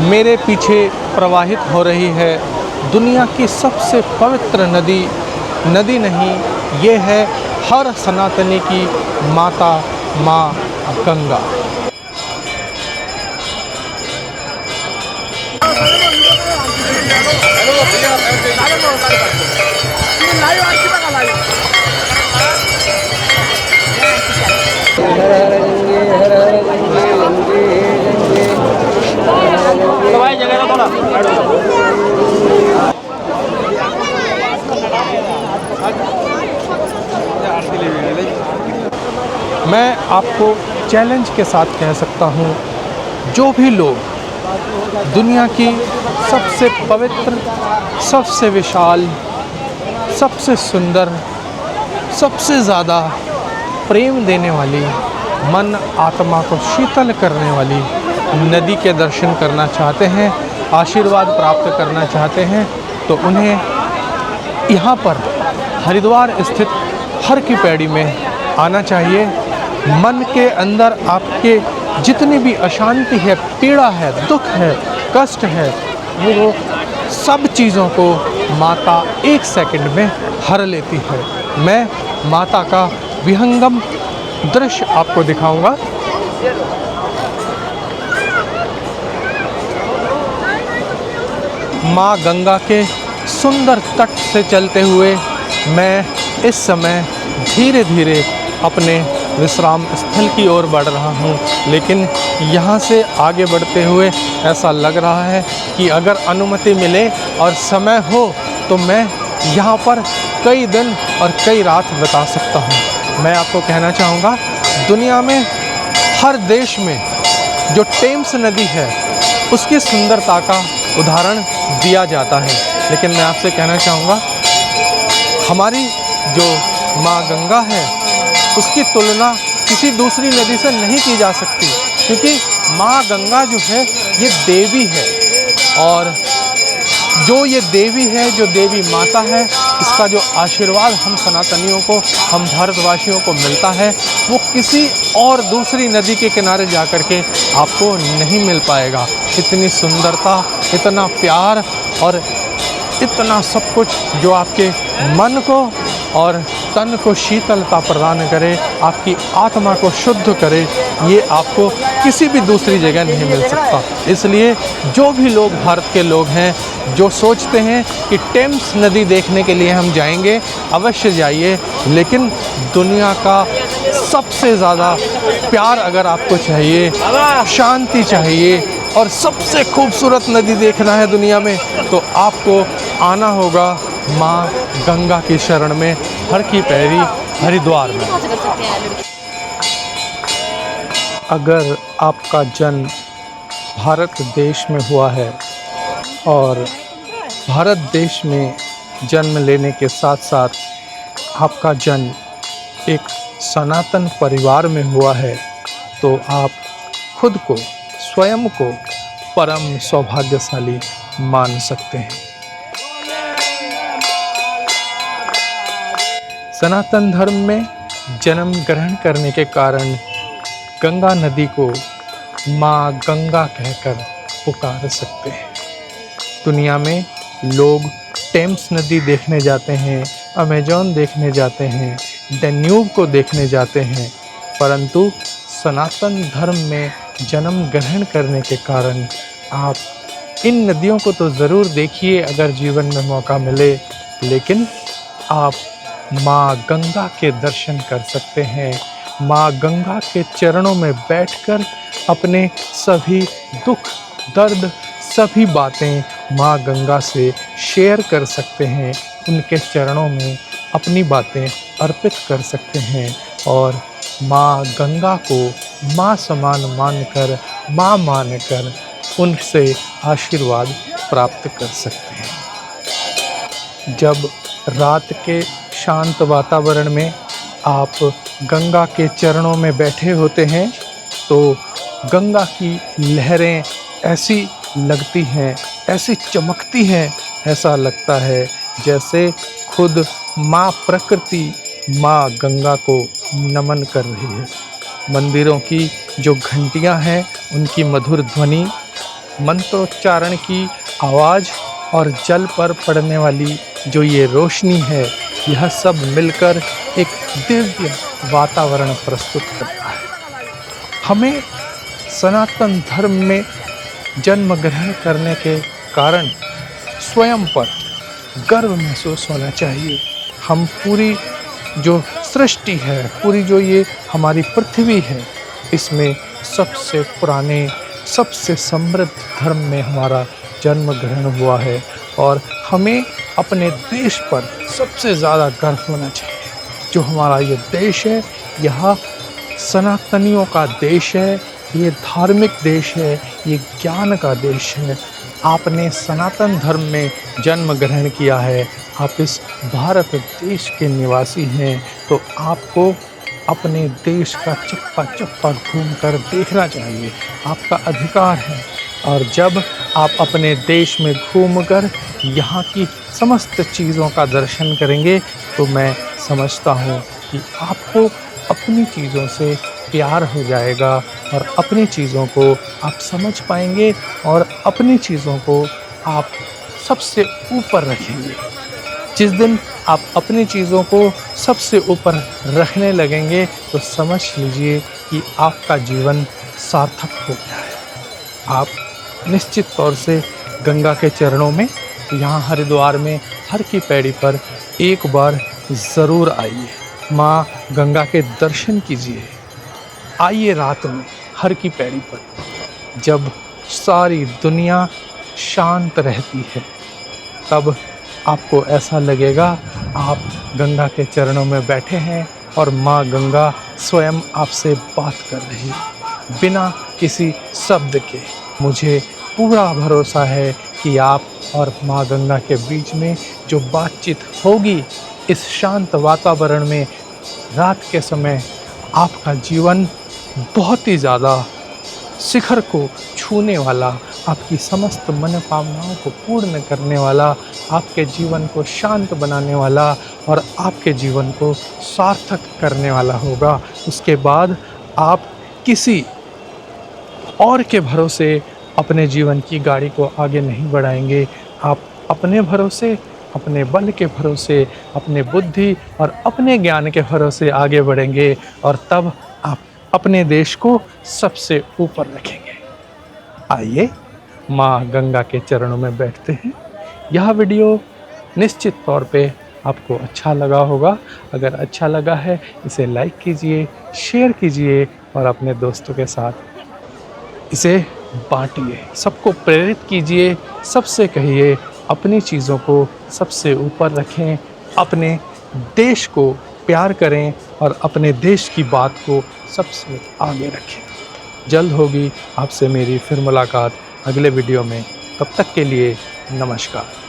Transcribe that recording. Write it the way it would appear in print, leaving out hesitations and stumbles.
मेरे पीछे प्रवाहित हो रही है दुनिया की सबसे पवित्र नदी। नदी नहीं, ये है हर सनातनी की माता, माँ गंगा। मैं आपको चैलेंज के साथ कह सकता हूँ, जो भी लोग दुनिया की सबसे पवित्र, सबसे विशाल, सबसे सुंदर, सबसे ज़्यादा प्रेम देने वाली, मन आत्मा को शीतल करने वाली नदी के दर्शन करना चाहते हैं, आशीर्वाद प्राप्त करना चाहते हैं, तो उन्हें यहाँ पर हरिद्वार स्थित हर की पैड़ी में आना चाहिए। मन के अंदर आपके जितनी भी अशांति है, पीड़ा है, दुख है, कष्ट है, वो सब चीज़ों को माता एक सेकंड में हर लेती है। मैं माता का विहंगम दृश्य आपको दिखाऊंगा। माँ गंगा के सुंदर तट से चलते हुए मैं इस समय धीरे धीरे अपने विश्राम स्थल की ओर बढ़ रहा हूँ, लेकिन यहाँ से आगे बढ़ते हुए ऐसा लग रहा है कि अगर अनुमति मिले और समय हो तो मैं यहाँ पर कई दिन और कई रात बिता सकता हूँ। मैं आपको कहना चाहूँगा, दुनिया में हर देश में जो टेम्स नदी है उसकी सुंदरता का उदाहरण दिया जाता है, लेकिन मैं आपसे कहना चाहूँगा, हमारी जो माँ गंगा है उसकी तुलना किसी दूसरी नदी से नहीं की जा सकती, क्योंकि माँ गंगा जो है ये देवी है, और जो ये देवी है, जो देवी माता है, इसका जो आशीर्वाद हम सनातनियों को, हम भारतवासियों को मिलता है, वो किसी और दूसरी नदी के किनारे जा कर के आपको नहीं मिल पाएगा। इतनी सुंदरता, इतना प्यार और इतना सब कुछ जो आपके मन को और तन को शीतलता प्रदान करे, आपकी आत्मा को शुद्ध करे, ये आपको किसी भी दूसरी जगह नहीं मिल सकता। इसलिए जो भी लोग, भारत के लोग हैं, जो सोचते हैं कि टेम्स नदी देखने के लिए हम जाएंगे, अवश्य जाइए, लेकिन दुनिया का सबसे ज़्यादा प्यार अगर आपको चाहिए, शांति चाहिए और सबसे खूबसूरत नदी देखना है दुनिया में, तो आपको आना होगा माँ गंगा की शरण में, हर की पैरी हरिद्वार में। अगर आपका जन्म भारत देश में हुआ है और भारत देश में जन्म लेने के साथ साथ आपका जन्म एक सनातन परिवार में हुआ है, तो आप खुद को, स्वयं को परम सौभाग्यशाली मान सकते हैं। सनातन धर्म में जन्म ग्रहण करने के कारण गंगा नदी को माँ गंगा कहकर पुकार सकते हैं। दुनिया में लोग टेम्स नदी देखने जाते हैं, अमेजॉन देखने जाते हैं, डैन्यूब को देखने जाते हैं, परंतु सनातन धर्म में जन्म ग्रहण करने के कारण आप इन नदियों को तो ज़रूर देखिए अगर जीवन में मौका मिले, लेकिन आप माँ गंगा के दर्शन कर सकते हैं। माँ गंगा के चरणों में बैठकर अपने सभी दुख, दर्द, सभी बातें माँ गंगा से शेयर कर सकते हैं, उनके चरणों में अपनी बातें अर्पित कर सकते हैं और माँ गंगा को माँ समान मानकर, माँ मानकर उनसे आशीर्वाद प्राप्त कर सकते हैं। जब रात के शांत वातावरण में आप गंगा के चरणों में बैठे होते हैं तो गंगा की लहरें ऐसी लगती हैं, ऐसी चमकती हैं, ऐसा लगता है जैसे खुद माँ प्रकृति माँ गंगा को नमन कर रही है। मंदिरों की जो घंटियाँ हैं उनकी मधुर ध्वनि, मंत्रोच्चारण की आवाज़ और जल पर पड़ने वाली जो ये रोशनी है, यह सब मिलकर एक दिव्य वातावरण प्रस्तुत करता है। हमें सनातन धर्म में जन्म ग्रहण करने के कारण स्वयं पर गर्व महसूस होना चाहिए। हम पूरी जो सृष्टि है, पूरी जो ये हमारी पृथ्वी है, इसमें सबसे पुराने, सबसे समृद्ध धर्म में हमारा जन्म ग्रहण हुआ है और हमें अपने देश पर सबसे ज़्यादा गर्व होना चाहिए। जो हमारा ये देश है, यह सनातनियों का देश है, ये धार्मिक देश है, ये ज्ञान का देश है। आपने सनातन धर्म में जन्म ग्रहण किया है, आप इस भारत देश के निवासी हैं, तो आपको अपने देश का चप्पा चप्पा घूमकर देखना चाहिए, आपका अधिकार है। और जब आप अपने देश में घूमकर यहाँ की समस्त चीज़ों का दर्शन करेंगे, तो मैं समझता हूँ कि आपको अपनी चीज़ों से प्यार हो जाएगा और अपनी चीज़ों को आप समझ पाएंगे और अपनी चीज़ों को आप सबसे ऊपर रखेंगे। जिस दिन आप अपनी चीज़ों को सबसे ऊपर रखने लगेंगे, तो समझ लीजिए कि आपका जीवन सार्थक हो गया है। आप निश्चित तौर से गंगा के चरणों में, यहाँ हरिद्वार में हर की पैड़ी पर एक बार ज़रूर आइए, माँ गंगा के दर्शन कीजिए। आइए रात में हर की पैड़ी पर, जब सारी दुनिया शांत रहती है, तब आपको ऐसा लगेगा आप गंगा के चरणों में बैठे हैं और माँ गंगा स्वयं आपसे बात कर रही है बिना किसी शब्द के। मुझे पूरा भरोसा है कि आप और माँ गंगा के बीच में जो बातचीत होगी, इस शांत वातावरण में रात के समय, आपका जीवन बहुत ही ज़्यादा शिखर को छूने वाला, आपकी समस्त मनोकामनाओं को पूर्ण करने वाला, आपके जीवन को शांत बनाने वाला और आपके जीवन को सार्थक करने वाला होगा। उसके बाद आप किसी और के भरोसे अपने जीवन की गाड़ी को आगे नहीं बढ़ाएंगे। आप अपने भरोसे, अपने बल के भरोसे, अपने बुद्धि और अपने ज्ञान के भरोसे आगे बढ़ेंगे और तब आप अपने देश को सबसे ऊपर रखेंगे। आइए माँ गंगा के चरणों में बैठते हैं। यह वीडियो निश्चित तौर पे आपको अच्छा लगा होगा। अगर अच्छा लगा है, इसे लाइक कीजिए, शेयर कीजिए और अपने दोस्तों के साथ इसे बांटिए, सबको प्रेरित कीजिए, सबसे कहिए अपनी चीज़ों को सबसे ऊपर रखें, अपने देश को प्यार करें और अपने देश की बात को सबसे आगे रखें। जल्द होगी आपसे मेरी फिर मुलाकात अगले वीडियो में। तब तक के लिए नमस्कार।